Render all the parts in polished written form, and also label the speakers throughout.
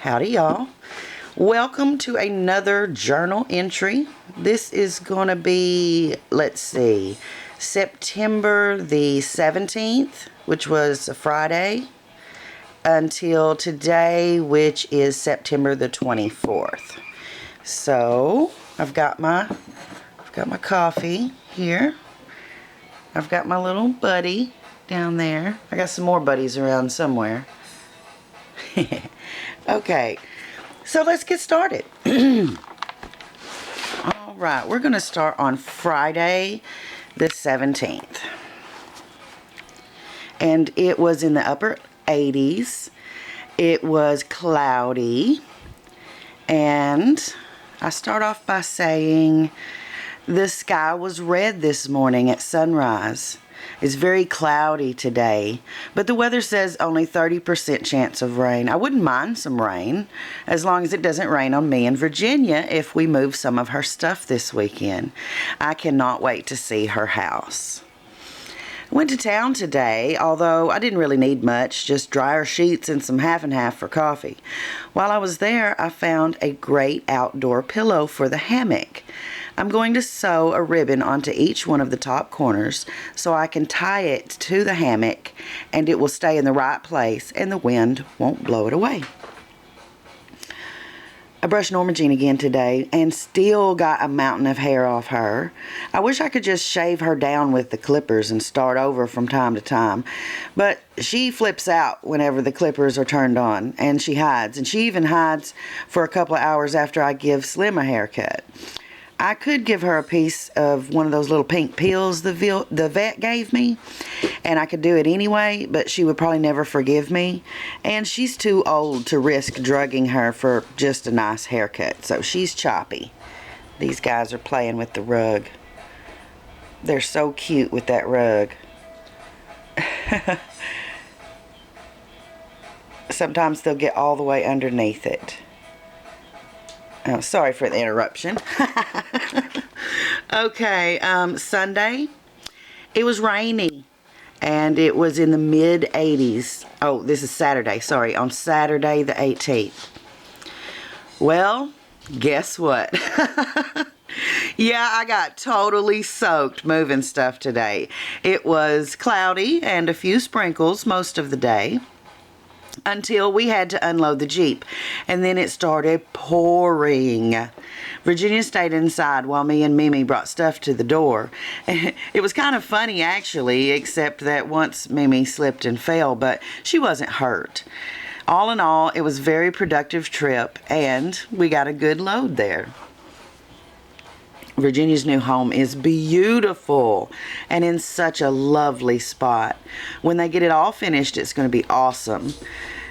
Speaker 1: Howdy, y'all. Welcome to another journal entry. This is going to be, let's see, September the 17th, which was a Friday, until today, which is September the 24th. So, I've got my coffee here. I've got my little buddy down there. I got some more buddies around somewhere. Okay, so let's get started. All right, we're going to start on Friday the 17th. And it was in the upper 80s. It was cloudy. And I start off by saying the sky was red this morning at sunrise. It's very cloudy today, but the weather says only 30% chance of rain. I wouldn't mind some rain, as long as it doesn't rain on me in Virginia if we move some of her stuff this weekend. I cannot wait to see her house. I went to town today, although I didn't really need much, just dryer sheets and some half and half for coffee. While I was there, I found a great outdoor pillow for the hammock. I'm going to sew a ribbon onto each one of the top corners so I can tie it to the hammock and it will stay in the right place and the wind won't blow it away. I brushed Norma Jean again today and still got a mountain of hair off her. I wish I could just shave her down with the clippers and start over from time to time, but she flips out whenever the clippers are turned on, and she hides, and she even hides for a couple of hours after I give Slim a haircut. I could give her a piece of one of those little pink pills the vet gave me, and I could do it anyway, but she would probably never forgive me. And she's too old to risk drugging her for just a nice haircut, so she's choppy. These guys are playing with the rug. They're so cute with that rug. Sometimes they'll get all the way underneath it. Oh, sorry for the interruption. Okay, Sunday, it was rainy, and it was in the mid-80s. Oh, this is Saturday, sorry, on Saturday the 18th. Well, guess what? Yeah, I got totally soaked moving stuff today. It was cloudy and a few sprinkles most of the day, until we had to unload the Jeep, and then it started pouring. Virginia stayed inside while me and Mimi brought stuff to the door. It was kind of funny actually, except that once Mimi slipped and fell, but she wasn't hurt. All in all, it was a very productive trip, and we got a good load there. Virginia's new home is beautiful and in such a lovely spot. When they get it all finished, it's going to be awesome.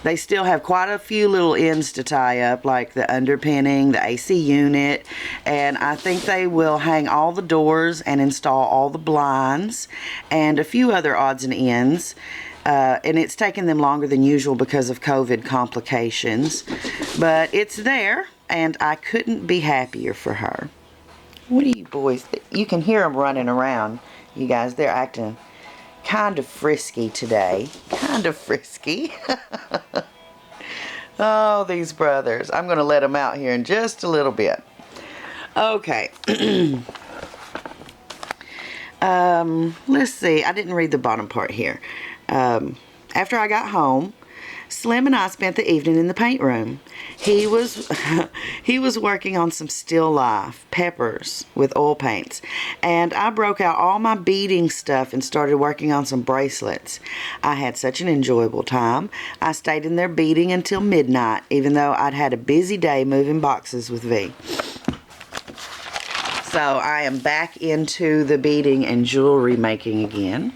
Speaker 1: They still have quite a few little ends to tie up, like the underpinning, the AC unit, and I think they will hang all the doors and install all the blinds and a few other odds and ends. And it's taken them longer than usual because of COVID complications. But it's there, and I couldn't be happier for her. What are you boys? You can hear them running around. You guys, they're acting kind of frisky today. Kind of frisky. Oh, these brothers. I'm going to let them out here in just a little bit. Okay. Let's see. I didn't read the bottom part here. After I got home, Slim and I spent the evening in the paint room. He was working on some still life peppers with oil paints, and I broke out all my beading stuff and started working on some bracelets. I had such an enjoyable time. I stayed in there beading until midnight, even though I'd had a busy day moving boxes with V. So I am back into the beading and jewelry making again.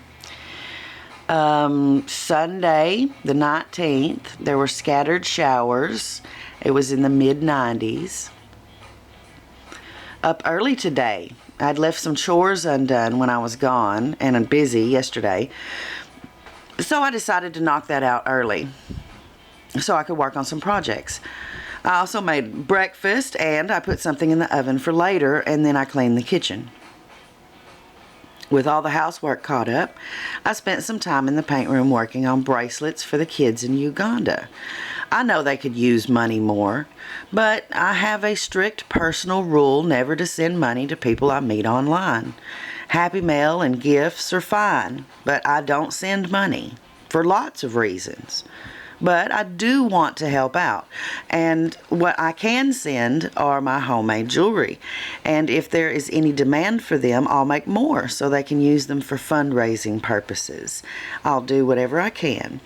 Speaker 1: Sunday, the 19th, there were scattered showers. It was in the mid-90s. Up early today. I'd left some chores undone when I was gone and busy yesterday. So I decided to knock that out early so I could work on some projects. I also made breakfast, and I put something in the oven for later, and then I cleaned the kitchen. With all the housework caught up, I spent some time in the paint room working on bracelets for the kids in Uganda. I know they could use money more, but I have a strict personal rule never to send money to people I meet online. Happy Mail and gifts are fine, but I don't send money for lots of reasons. But I do want to help out. And what I can send are my homemade jewelry. And if there is any demand for them, I'll make more so they can use them for fundraising purposes. I'll do whatever I can.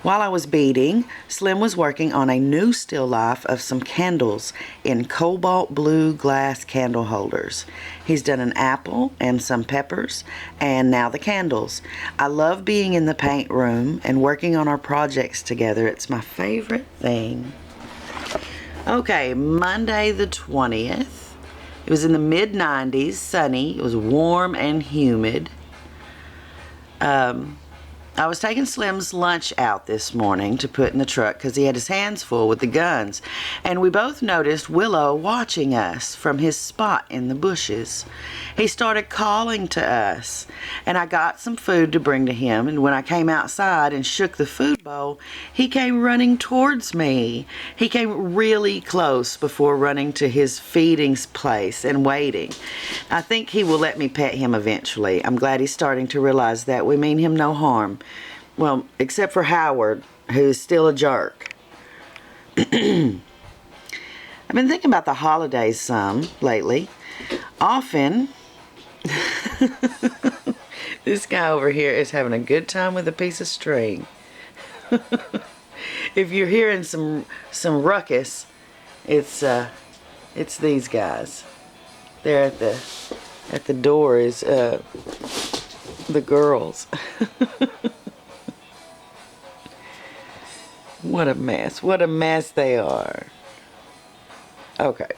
Speaker 1: While I was beading, Slim was working on a new still life of some candles in cobalt blue glass candle holders. He's done an apple and some peppers, and now the candles. I love being in the paint room and working on our projects together. It's my favorite thing. Okay, Monday the 20th. It was in the mid-90s, sunny. It was warm and humid. I was taking Slim's lunch out this morning to put in the truck because he had his hands full with the guns, and we both noticed Willow watching us from his spot in the bushes. He started calling to us, and I got some food to bring to him, and when I came outside and shook the food bowl, he came running towards me. He came really close before running to his feeding place and waiting. I think he will let me pet him eventually. I'm glad he's starting to realize that we mean him no harm. Well, except for Howard, who's still a jerk. I've been thinking about the holidays some lately. Often, this guy over here is having a good time with a piece of string. If you're hearing some ruckus, it's these guys. There at the door is the girls. What a mess. What a mess they are. Okay.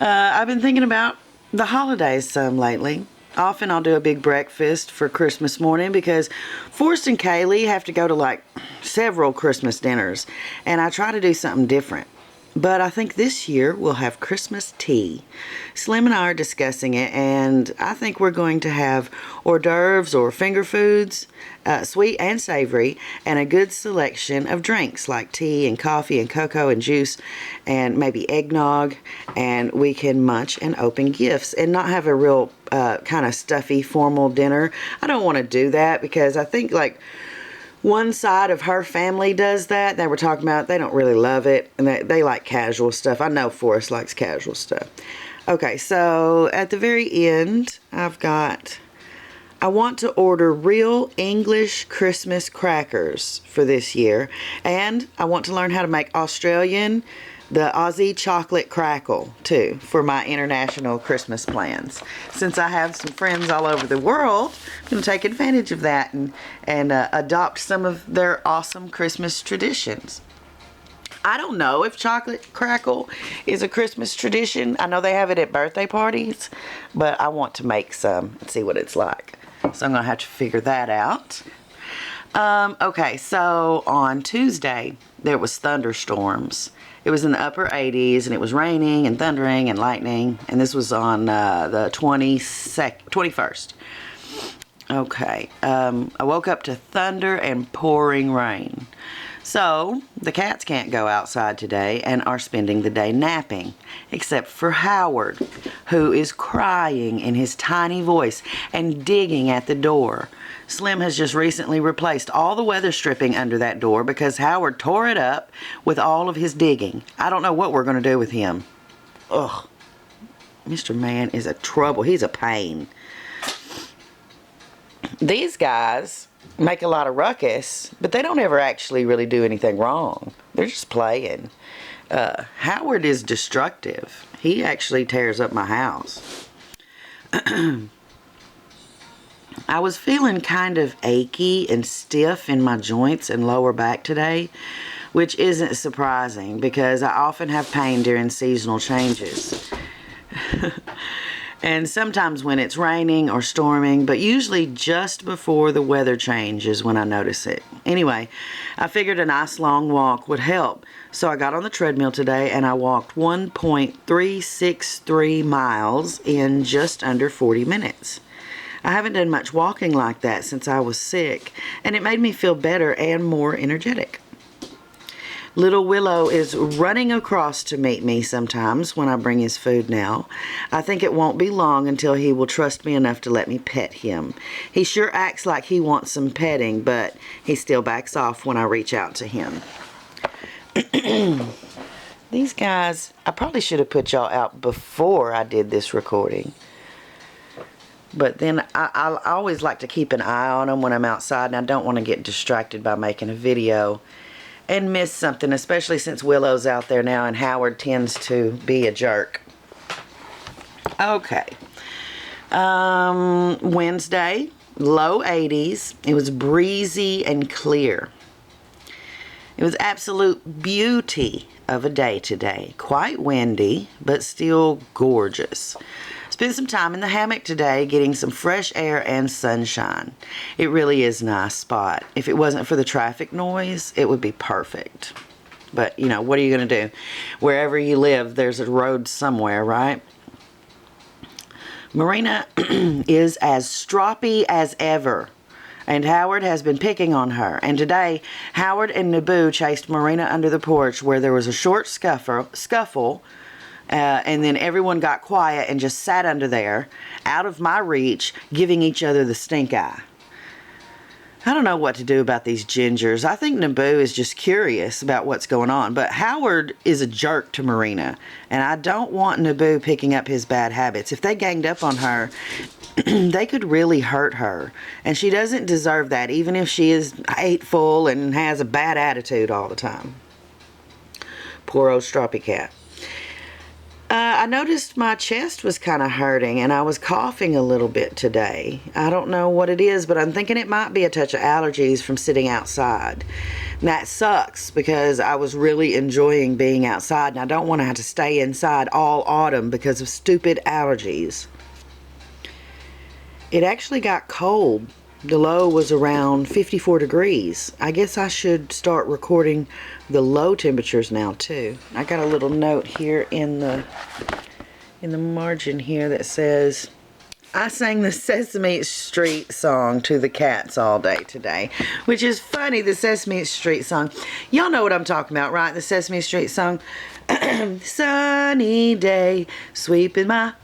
Speaker 1: I've been thinking about the holidays some lately. Often I'll do a big breakfast for Christmas morning because Forrest and Kaylee have to go to like several Christmas dinners, and I try to do something different. But I think this year we'll have Christmas tea. Slim and I are discussing it, and I think we're going to have hors d'oeuvres or finger foods, sweet and savory, and a good selection of drinks like tea and coffee and cocoa and juice and maybe eggnog, and we can munch and open gifts and not have a real kind of stuffy formal dinner. I don't want to do that because I think like one side of her family does that. They were talking about they don't really love it, and they like casual stuff. I know Forrest likes casual stuff. Okay, so at the very end, I want to order real English Christmas crackers for this year, and I want to learn how to make the Aussie chocolate crackle too for my international Christmas plans. Since I have some friends all over the world, I'm going to take advantage of that and adopt some of their awesome Christmas traditions. I don't know if chocolate crackle is a Christmas tradition. I know they have it at birthday parties, but I want to make some and see what it's like. So I'm going to have to figure that out. Okay, so on Tuesday, there was thunderstorms. It was in the upper 80s, and it was raining and thundering and lightning, and this was on the 21st. Okay, I woke up to thunder and pouring rain. So, the cats can't go outside today and are spending the day napping, except for Howard, who is crying in his tiny voice and digging at the door. Slim has just recently replaced all the weather stripping under that door because Howard tore it up with all of his digging. I don't know what we're going to do with him. Ugh. Mr. Man is a trouble. He's a pain. These guys make a lot of ruckus, but they don't ever actually really do anything wrong. They're just playing. Howard is destructive. He actually tears up my house. I was feeling kind of achy and stiff in my joints and lower back today, which isn't surprising because I often have pain during seasonal changes. And sometimes when it's raining or storming, but usually just before the weather changes when I notice it. Anyway, I figured a nice long walk would help. So I got on the treadmill today and I walked 1.363 miles in just under 40 minutes. I haven't done much walking like that since I was sick, and it made me feel better and more energetic. Little Willow is running across to meet me sometimes when I bring his food now. I think it won't be long until he will trust me enough to let me pet him. He sure acts like he wants some petting, but he still backs off when I reach out to him. These guys, I probably should have put y'all out before I did this recording. But then I always like to keep an eye on them when I'm outside, and I don't want to get distracted by making a video and miss something, especially since Willow's out there now and Howard tends to be a jerk. Okay. Wednesday, low 80s. It was breezy and clear. It was absolute beauty of a day today. Quite windy, but still gorgeous. Spent some time in the hammock today getting some fresh air and sunshine. It really is a nice spot. If it wasn't for the traffic noise, it would be perfect. But, you know, what are you going to do? Wherever you live, there's a road somewhere, right? Marina is as stroppy as ever, and Howard has been picking on her. And today, Howard and Naboo chased Marina under the porch where there was a short scuffle, and then everyone got quiet and just sat under there, out of my reach, giving each other the stink eye. I don't know what to do about these gingers. I think Naboo is just curious about what's going on, but Howard is a jerk to Marina, and I don't want Naboo picking up his bad habits. If they ganged up on her, they could really hurt her, and she doesn't deserve that, even if she is hateful and has a bad attitude all the time. Poor old Stroppy cat. I noticed my chest was kind of hurting and I was coughing a little bit today. I don't know what it is, but I'm thinking it might be a touch of allergies from sitting outside. And that sucks because I was really enjoying being outside and I don't want to have to stay inside all autumn because of stupid allergies. It actually got cold. The low was around 54 degrees. I guess I should start recording the low temperatures now too. I got a little note here in the margin here that says, I sang the Sesame Street song to the cats all day today. Which is funny, the Sesame Street song. Y'all know what I'm talking about, right? The Sesame Street song. Sunny day, sweeping my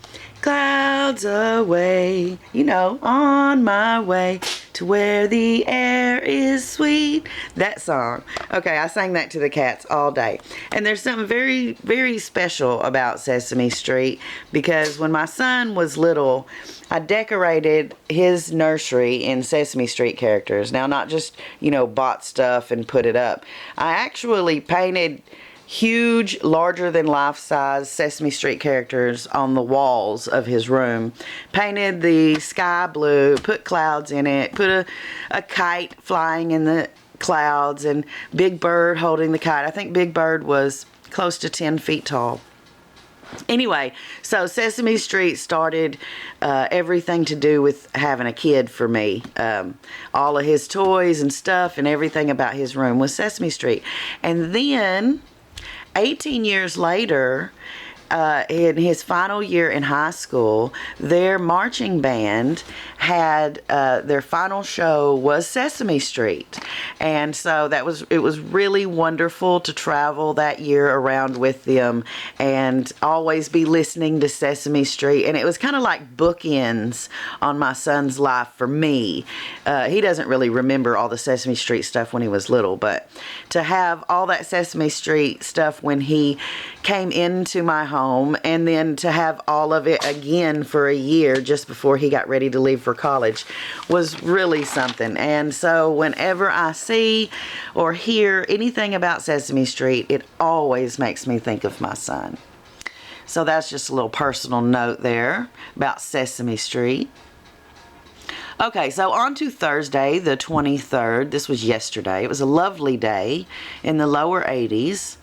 Speaker 1: clouds away, you know, on my way to where the air is sweet. That song. Okay, I sang that to the cats all day. And there's something very, very special about Sesame Street because when my son was little, I decorated his nursery in Sesame Street characters. Now, not just, you know, bought stuff and put it up. I actually painted huge, larger than life-size Sesame Street characters on the walls of his room. Painted the sky blue, put clouds in it, put a kite flying in the clouds, and Big Bird holding the kite. I think Big Bird was close to 10 feet tall. Anyway, so Sesame Street started everything to do with having a kid for me. All of his toys and stuff and everything about his room was Sesame Street. And then 18 years later, in his final year in high school, their marching band had their final show was Sesame Street, and so it was really wonderful to travel that year around with them and always be listening to Sesame Street. And it was kind of like bookends on my son's life for me. He doesn't really remember all the Sesame Street stuff when he was little, but to have all that Sesame Street stuff when he came into my home, and then to have all of it again for a year just before he got ready to leave for college was really something. And so whenever I see or hear anything about Sesame Street, it always makes me think of my son. So that's just a little personal note there about Sesame Street. Okay, so on to Thursday, the 23rd. This was yesterday. It was a lovely day in the lower 80s.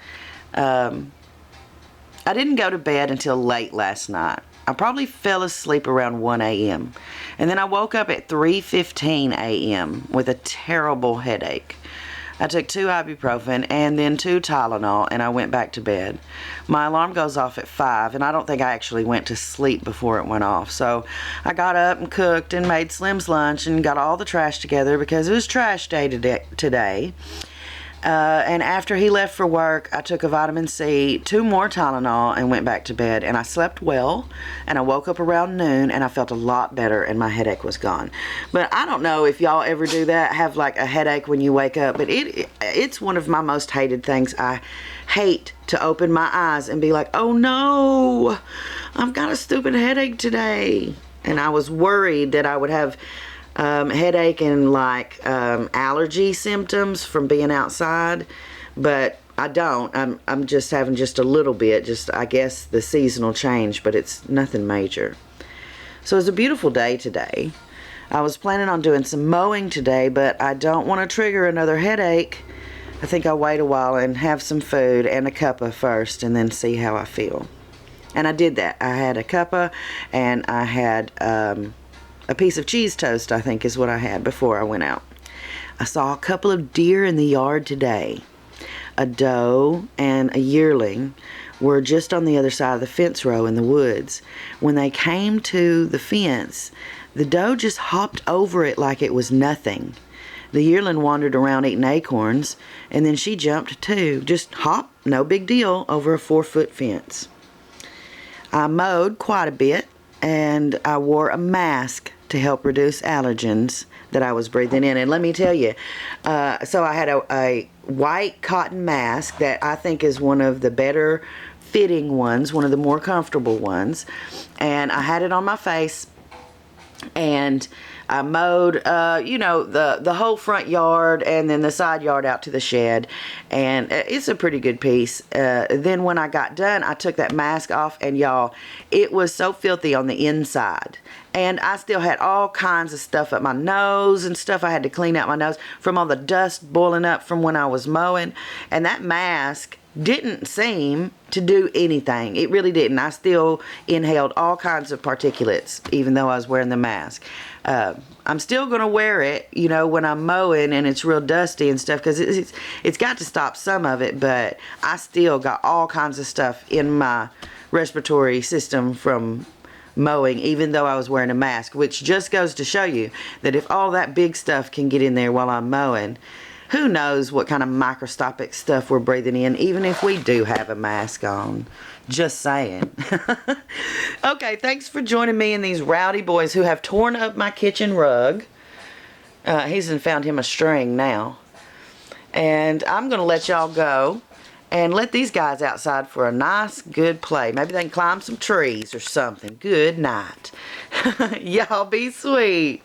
Speaker 1: I didn't go to bed until late last night. I probably fell asleep around 1 a.m. And then I woke up at 3:15 a.m. with a terrible headache. I took 2 ibuprofen and then 2 Tylenol, and I went back to bed. My alarm goes off at 5, and I don't think I actually went to sleep before it went off. So I got up and cooked and made Slim's lunch and got all the trash together because it was trash day today. And after he left for work, I took a vitamin C, 2 more Tylenol, and went back to bed. And I slept well, and I woke up around noon, and I felt a lot better, and my headache was gone. But I don't know if y'all ever do that, have like a headache when you wake up. But it's one of my most hated things. I hate to open my eyes and be like, oh no, I've got a stupid headache today. And I was worried that I would have headache and like allergy symptoms from being outside, but I don't. I'm just having just a little bit, just I guess the seasonal change, but it's nothing major. So it's a beautiful day today. I was planning on doing some mowing today, but I don't want to trigger another headache. I think I'll wait a while and have some food and a cuppa first and then see how I feel. And I did that. I had a cuppa and I had a piece of cheese toast, I think is what I had before I went out. I saw a couple of deer in the yard today. A doe and a yearling were just on the other side of the fence row in the woods. When they came to the fence, the doe just hopped over it like it was nothing. The yearling wandered around eating acorns, and then she jumped too. Just hop, no big deal, over a 4-foot fence. I mowed quite a bit, and I wore a mask to help reduce allergens that I was breathing in. And let me tell you, so I had a white cotton mask that I think is one of the better fitting ones, one of the more comfortable ones. And I had it on my face, and I mowed, you know, the whole front yard and then the side yard out to the shed, and it's a pretty good piece. Then when I got done, I took that mask off, and y'all, it was so filthy on the inside. And I still had all kinds of stuff up my nose and stuff. I had to clean out my nose from all the dust boiling up from when I was mowing. And that mask didn't seem to do anything. It really didn't. I still inhaled all kinds of particulates even though I was wearing the mask. I'm still going to wear it, you know, when I'm mowing and it's real dusty and stuff, because it's got to stop some of it, but I still got all kinds of stuff in my respiratory system from mowing, even though I was wearing a mask, which just goes to show you that if all that big stuff can get in there while I'm mowing, who knows what kind of microscopic stuff we're breathing in, even if we do have a mask on. Just saying. Okay, thanks for joining me and these rowdy boys who have torn up my kitchen rug. He's found him a string now. And I'm going to let y'all go and let these guys outside for a nice, good play. Maybe they can climb some trees or something. Good night. Y'all be sweet.